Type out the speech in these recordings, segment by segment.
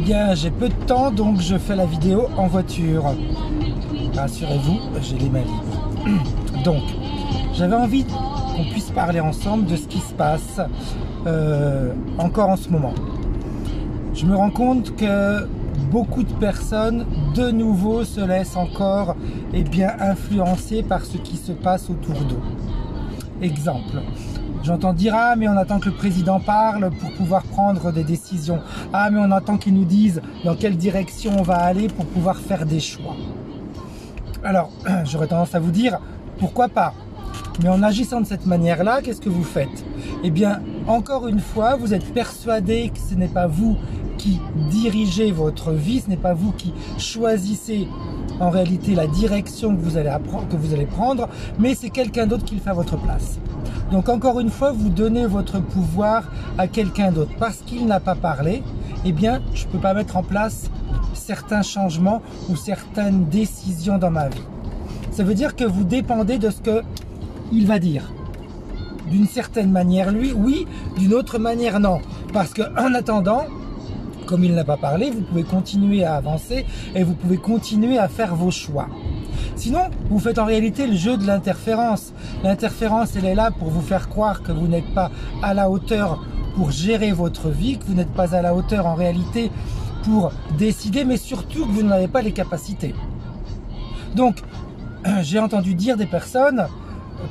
bien, j'ai peu de temps, donc je fais la vidéo en voiture. Rassurez-vous, j'ai les mains libres. Donc, j'avais envie qu'on puisse parler ensemble de ce qui se passe encore en ce moment. Je me rends compte que beaucoup de personnes, de nouveau, se laissent encore influencer par ce qui se passe autour d'eux. Exemple. J'entends dire « Ah, mais on attend que le président parle pour pouvoir prendre des décisions. Ah, mais on attend qu'il nous dise dans quelle direction on va aller pour pouvoir faire des choix. » Alors, j'aurais tendance à vous dire « Pourquoi pas ?» Mais en agissant de cette manière-là, qu'est-ce que vous faites? Eh bien, encore une fois, vous êtes persuadé que ce n'est pas vous qui dirigez votre vie, ce n'est pas vous qui choisissez en réalité la direction que vous allez prendre, mais c'est quelqu'un d'autre qui le fait à votre place. Donc encore une fois, vous donnez votre pouvoir à quelqu'un d'autre. Parce qu'il n'a pas parlé, eh bien, je ne peux pas mettre en place certains changements ou certaines décisions dans ma vie. Ça veut dire que vous dépendez de ce qu'il va dire. D'une certaine manière, lui, oui, d'une autre manière, non. Parce qu'en attendant, comme il n'a pas parlé, vous pouvez continuer à avancer et vous pouvez continuer à faire vos choix. Sinon, vous faites en réalité le jeu de l'interférence. L'interférence, elle est là pour vous faire croire que vous n'êtes pas à la hauteur pour gérer votre vie, que vous n'êtes pas à la hauteur en réalité pour décider, mais surtout que vous n'avez pas les capacités. Donc, j'ai entendu dire des personnes,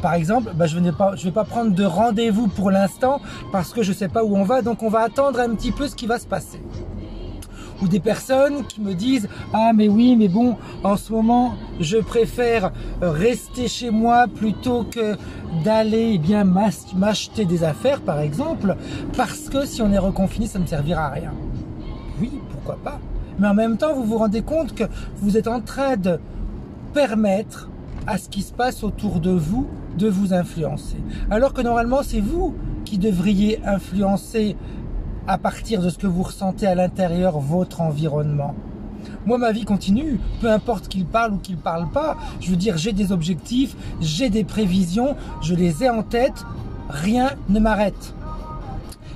par exemple, je ne vais pas prendre de rendez-vous pour l'instant parce que je ne sais pas où on va, donc on va attendre un petit peu ce qui va se passer. Ou des personnes qui me disent « Ah mais oui, mais bon, en ce moment, je préfère rester chez moi plutôt que d'aller m'acheter des affaires, par exemple, parce que si on est reconfiné, ça ne me servira à rien. » Oui, pourquoi pas. Mais en même temps, vous vous rendez compte que vous êtes en train de permettre à ce qui se passe autour de vous de vous influencer. Alors que normalement, c'est vous qui devriez influencer à partir de ce que vous ressentez à l'intérieur, votre environnement. Moi, ma vie continue, peu importe qu'il parle ou qu'il ne parle pas. Je veux dire, j'ai des objectifs, j'ai des prévisions, je les ai en tête, rien ne m'arrête.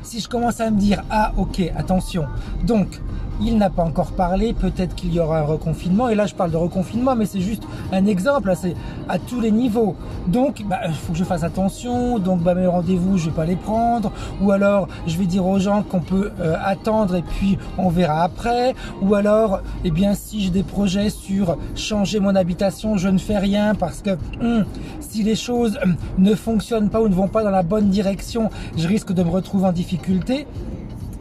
Si je commence à me dire, ah ok, attention, donc il n'a pas encore parlé, peut-être qu'il y aura un reconfinement, et là je parle de reconfinement, mais c'est juste un exemple, c'est à tous les niveaux. Donc il faut que je fasse attention, donc mes rendez-vous je ne vais pas les prendre, ou alors je vais dire aux gens qu'on peut attendre et puis on verra après, ou alors si j'ai des projets sur changer mon habitation, je ne fais rien parce que si les choses ne fonctionnent pas ou ne vont pas dans la bonne direction, je risque de me retrouver en difficulté.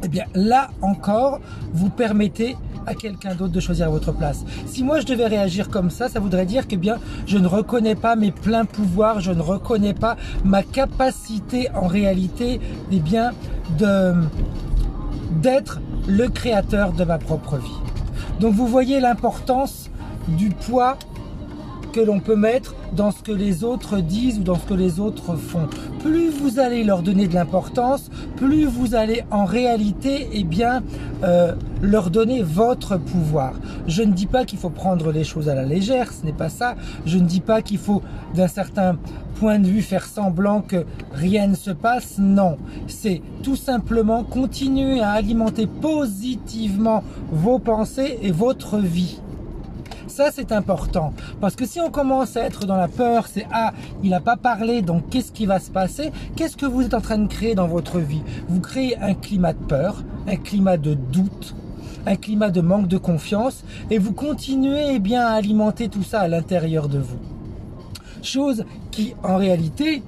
Eh bien là encore, vous permettez à quelqu'un d'autre de choisir à votre place. Si moi je devais réagir comme ça, ça voudrait dire que je ne reconnais pas mes pleins pouvoirs, je ne reconnais pas ma capacité en réalité d'être le créateur de ma propre vie. Donc vous voyez l'importance du poids que l'on peut mettre dans ce que les autres disent ou dans ce que les autres font. Plus vous allez leur donner de l'importance, plus vous allez en réalité leur donner votre pouvoir. Je ne dis pas qu'il faut prendre les choses à la légère, ce n'est pas ça. Je ne dis pas qu'il faut d'un certain point de vue faire semblant que rien ne se passe, non. C'est tout simplement continuer à alimenter positivement vos pensées et votre vie. Ça, c'est important. Parce que si on commence à être dans la peur, c'est « Ah, il n'a pas parlé, donc qu'est-ce qui va se passer ?» Qu'est-ce que vous êtes en train de créer dans votre vie? Vous créez un climat de peur, un climat de doute, un climat de manque de confiance et vous continuez à alimenter tout ça à l'intérieur de vous. Chose qui, en réalité,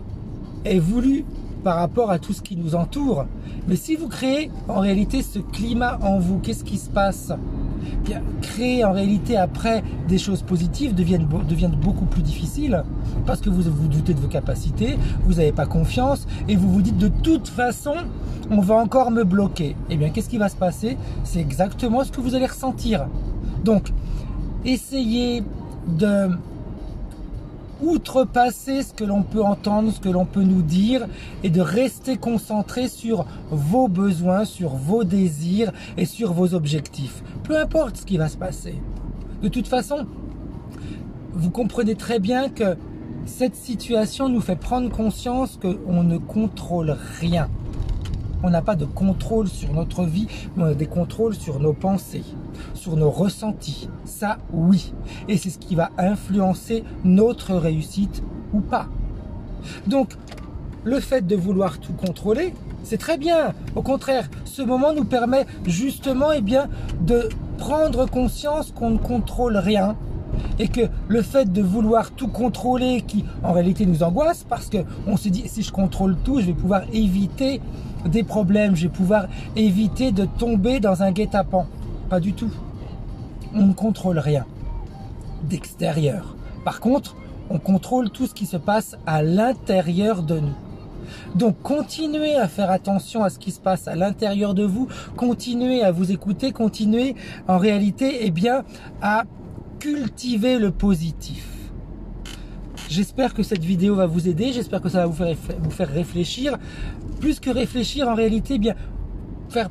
est voulue par rapport à tout ce qui nous entoure. Mais si vous créez en réalité ce climat en vous, qu'est-ce qui se passe? Créer en réalité après des choses positives deviennent beaucoup plus difficiles parce que vous vous doutez de vos capacités, vous n'avez pas confiance et vous vous dites de toute façon on va encore me bloquer. Eh bien qu'est-ce qui va se passer? C'est exactement ce que vous allez ressentir. Donc essayez de outrepasser ce que l'on peut entendre, ce que l'on peut nous dire et de rester concentré sur vos besoins, sur vos désirs et sur vos objectifs. Peu importe ce qui va se passer. De toute façon, vous comprenez très bien que cette situation nous fait prendre conscience qu'on ne contrôle rien. On n'a pas de contrôle sur notre vie, mais on a des contrôles sur nos pensées, sur nos ressentis. Ça, oui. Et c'est ce qui va influencer notre réussite ou pas. Donc, le fait de vouloir tout contrôler, c'est très bien. Au contraire, ce moment nous permet justement de prendre conscience qu'on ne contrôle rien. Et que le fait de vouloir tout contrôler, qui en réalité nous angoisse, parce qu'on se dit, si je contrôle tout, je vais pouvoir éviter des problèmes, je vais pouvoir éviter de tomber dans un guet-apens. Pas du tout. On ne contrôle rien d'extérieur. Par contre, on contrôle tout ce qui se passe à l'intérieur de nous. Donc, continuez à faire attention à ce qui se passe à l'intérieur de vous, continuez à vous écouter, continuez en réalité à cultiver le positif. J'espère que cette vidéo va vous aider, j'espère que ça va vous faire réfléchir. Plus que réfléchir, en réalité, faire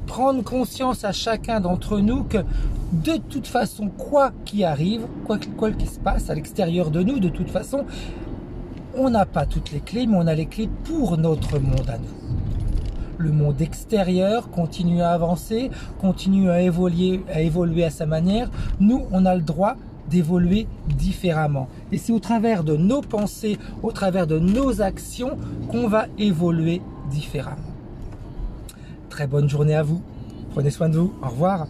prendre conscience à chacun d'entre nous que de toute façon, quoi qu'il arrive, quoi qu'il se passe à l'extérieur de nous, de toute façon, on n'a pas toutes les clés, mais on a les clés pour notre monde à nous. Le monde extérieur continue à avancer, continue à évoluer à sa manière. Nous, on a le droit d'évoluer différemment. Et c'est au travers de nos pensées, au travers de nos actions qu'on va évoluer différemment. Très bonne journée à vous. Prenez soin de vous. Au revoir.